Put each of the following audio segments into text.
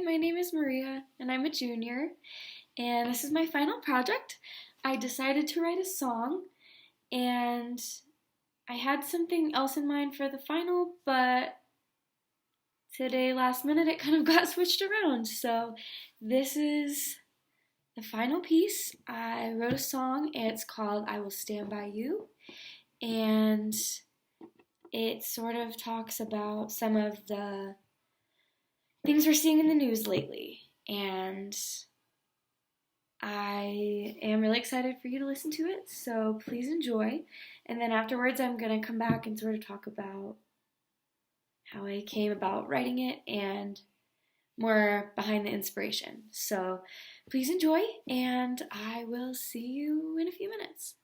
my name is Maria, and I'm a junior, and this is my final project. I decided to write a song, and I had something else in mind for the final, but today, last minute, it kind of got switched around. So, this is the final piece. I wrote a song, it's called I Will Stand By You, and it sort of talks about some of the things we're seeing in the news lately. And I am really excited for you to listen to it, so please enjoy. And then afterwards, I'm going to come back and sort of talk about how I came about writing it and more behind the inspiration. So please enjoy, and I will see you in a few minutes.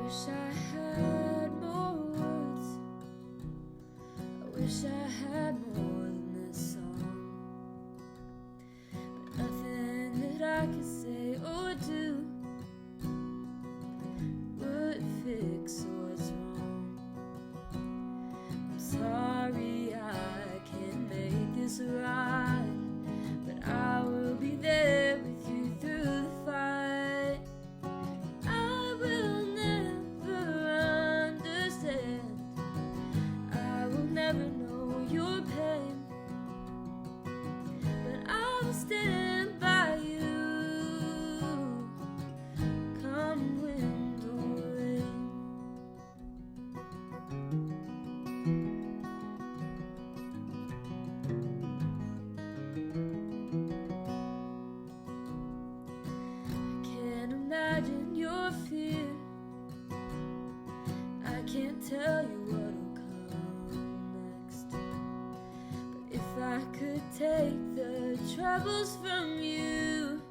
Wish I had more words. I wish I had more than this song. But nothing that I could say or do would fix what's wrong. I'm sorry I can't make this right, but I will be there with you through the fight. I will never understand. I will never know your pain, but I will stand by you, come wind or rain. I can't imagine your fear. I can't tell you what'll come next. But if I could take the troubles from you,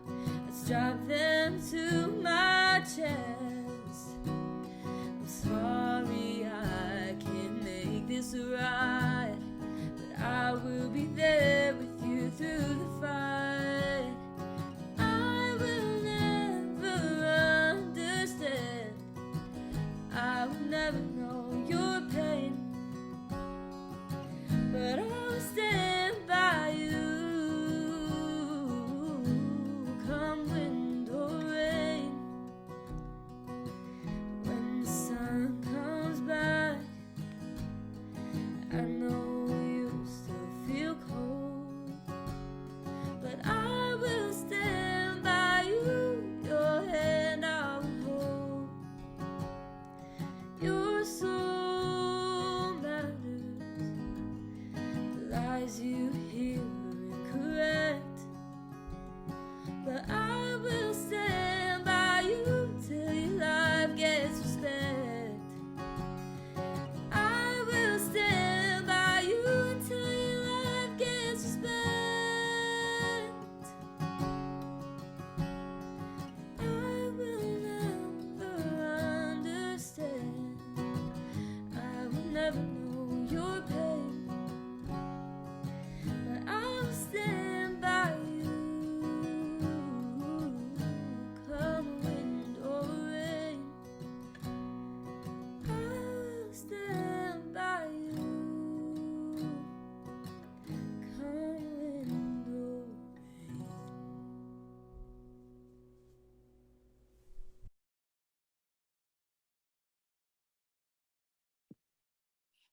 I'd strap them to my chest. I'm sorry I can't make this right, but I will be there with you through the fight. I will never understand. I will never know your pain, but I will stand by you, come wind or rain. When the sun comes back, I know you'll still feel cold, but I will stand by you, your hand I will hold. Your soul matters, the lies you hear are incorrect, but I will stand by you till your life gets respect. I will stand by you until your life gets respect. I will never understand. I will never know your pain, but I will stand by you, come wind or rain. I will stand by you, come wind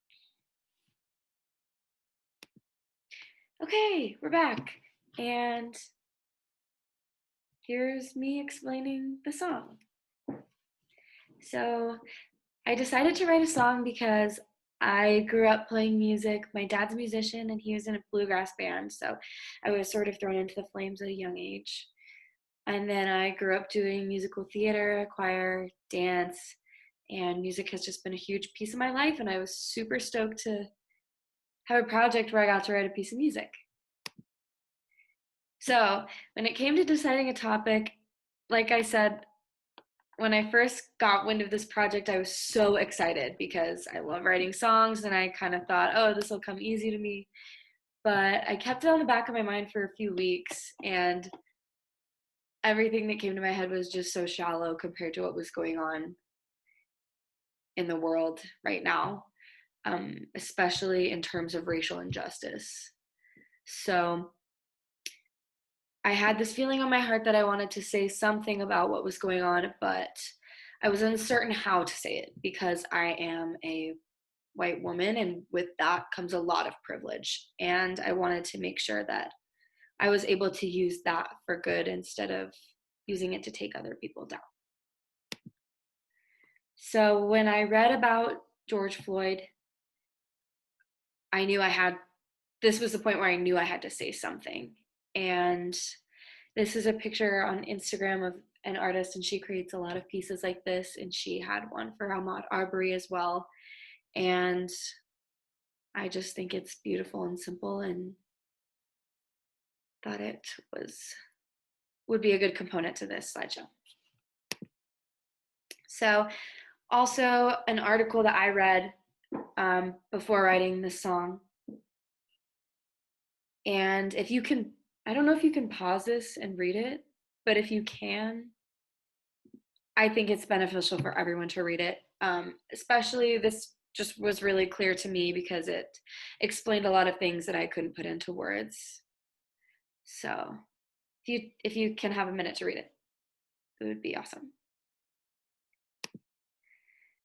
or rain. Okay, we're back, and here's me explaining the song. So, I decided to write a song because I grew up playing music. My dad's a musician and he was in a bluegrass band, so I was sort of thrown into the flames at a young age. And then I grew up doing musical theater, choir, dance, and music has just been a huge piece of my life. And I was super stoked to have a project where I got to write a piece of music. So when it came to deciding a topic, like I said, when I first got wind of this project, I was so excited because I love writing songs and I kind of thought, oh, this will come easy to me. but I kept it on the back of my mind for a few weeks, and everything that came to my head was just so shallow compared to what was going on in the world right now, especially in terms of racial injustice. So I had this feeling on my heart that I wanted to say something about what was going on, but I was uncertain how to say it because I am a white woman, and with that comes a lot of privilege. And I wanted to make sure that I was able to use that for good instead of using it to take other people down. So when I read about George Floyd, I knew this was the point where I knew I had to say something. And this is a picture on Instagram of an artist, and she creates a lot of pieces like this. And she had one for Ahmaud Arbery as well. And I just think it's beautiful and simple, and thought it would be a good component to this slideshow. So also an article that I read before writing this song. And if you can, I don't know if you can pause this and read it, but if you can, I think it's beneficial for everyone to read it. Especially this just was really clear to me because it explained a lot of things that I couldn't put into words. So if you can have a minute to read it, it would be awesome.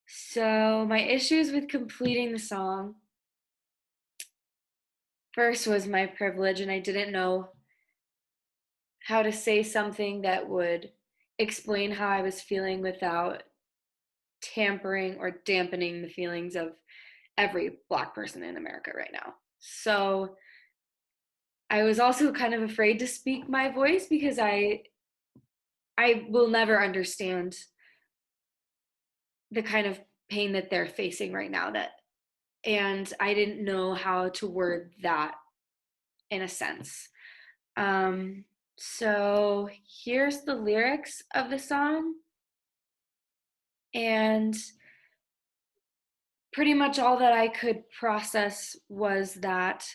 So my issues with completing the song first was my privilege, and I didn't know how to say something that would explain how I was feeling without tampering or dampening the feelings of every Black person in America right now. So I was also kind of afraid to speak my voice because I will never understand the kind of pain that they're facing right now, and I didn't know how to word that in a sense. So here's the lyrics of the song, and pretty much all that I could process was that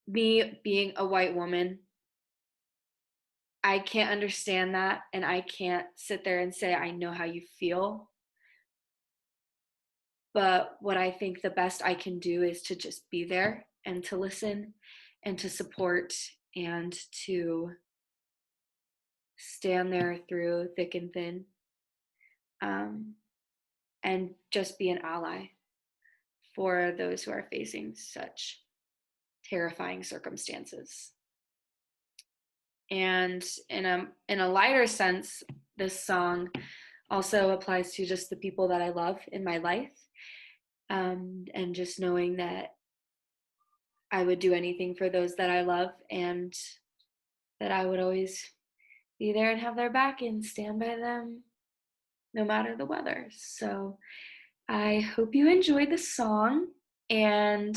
me being a white woman, I can't understand that, and I can't sit there and say I know how you feel. But what I think the best I can do is to just be there and to listen and to support and to stand there through thick and thin, and just be an ally for those who are facing such terrifying circumstances. And in a lighter sense, this song also applies to just the people that I love in my life, and just knowing that I would do anything for those that I love, and that I would always be there and have their back and stand by them no matter the weather. So I hope you enjoyed the song, and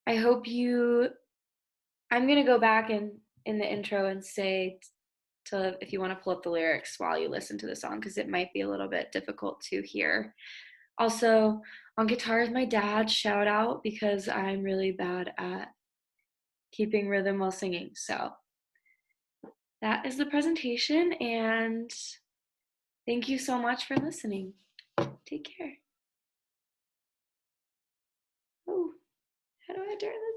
I hope I'm going to go back in the intro and say to, if you want to pull up the lyrics while you listen to the song, because it might be a little bit difficult to hear. Also, on guitar is my dad, shout out, because I'm really bad at keeping rhythm while singing. So that is the presentation, and thank you so much for listening. Take care. Oh, how do I turn this?